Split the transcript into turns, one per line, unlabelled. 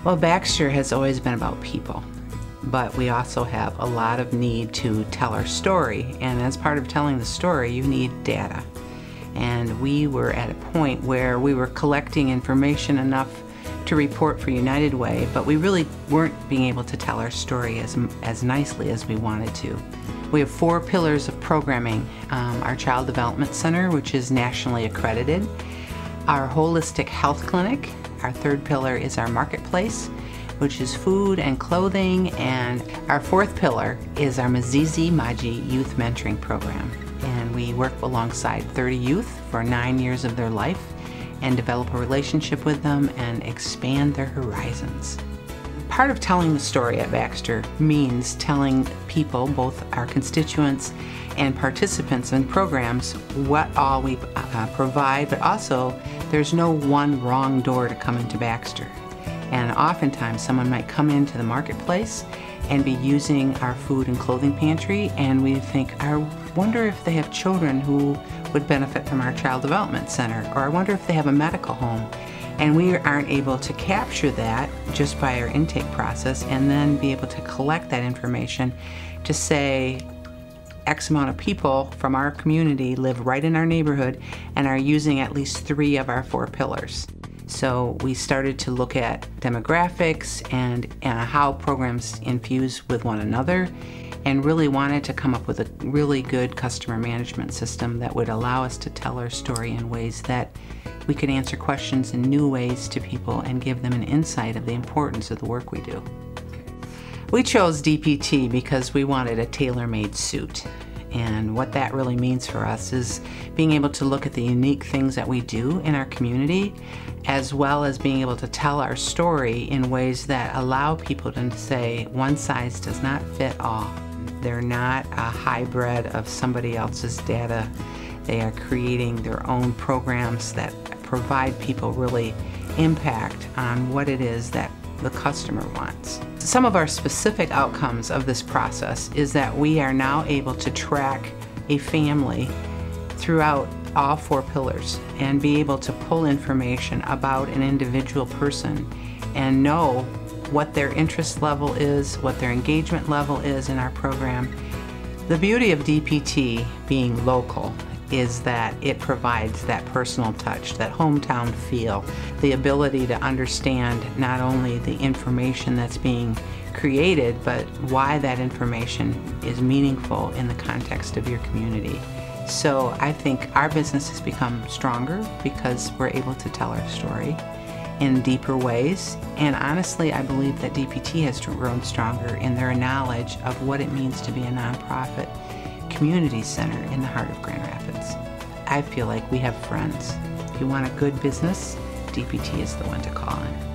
Well, Baxter has always been about people, but we also have a lot of need to tell our story, and as part of telling the story, you need data. And we were at a point where we were collecting information enough to report for United Way, but we really weren't being able to tell our story as nicely as we wanted to. We have 4 pillars of programming. Our Child Development Center, which is nationally accredited, our Holistic Health Clinic, our 3rd pillar is our Marketplace, which is food and clothing, and our 4th pillar is our Mazizi Maji Youth Mentoring Program. And we work alongside 30 youth for 9 years of their life and develop a relationship with them and expand their horizons. Part of telling the story at Baxter means telling people, both our constituents and participants in programs, what all we provide, but also there's no one wrong door to come into Baxter. And oftentimes someone might come into the Marketplace and be using our food and clothing pantry, and we think, I wonder if they have children who would benefit from our Child Development Center, or I wonder if they have a medical home. And we aren't able to capture that just by our intake process and then be able to collect that information to say X amount of people from our community live right in our neighborhood and are using at least 3 of our 4 pillars. So we started to look at demographics and how programs infuse with one another, and really wanted to come up with a really good customer management system that would allow us to tell our story in ways that we could answer questions in new ways to people and give them an insight of the importance of the work we do. We chose DPT because we wanted a tailor-made suit. And what that really means for us is being able to look at the unique things that we do in our community, as well as being able to tell our story in ways that allow people to say, one size does not fit all. They're not a hybrid of somebody else's data. They are creating their own programs that provide people really impact on what it is that the customer wants. Some of our specific outcomes of this process is that we are now able to track a family throughout all 4 pillars and be able to pull information about an individual person and know what their interest level is, what their engagement level is in our program. The beauty of DPT being local is that it provides that personal touch, that hometown feel, the ability to understand not only the information that's being created, but why that information is meaningful in the context of your community. So I think our business has become stronger because we're able to tell our story in deeper ways. And honestly, I believe that DPT has grown stronger in their knowledge of what it means to be a nonprofit community center in the heart of Grand Rapids. I feel like we have friends. If you want a good business, DPT is the one to call on.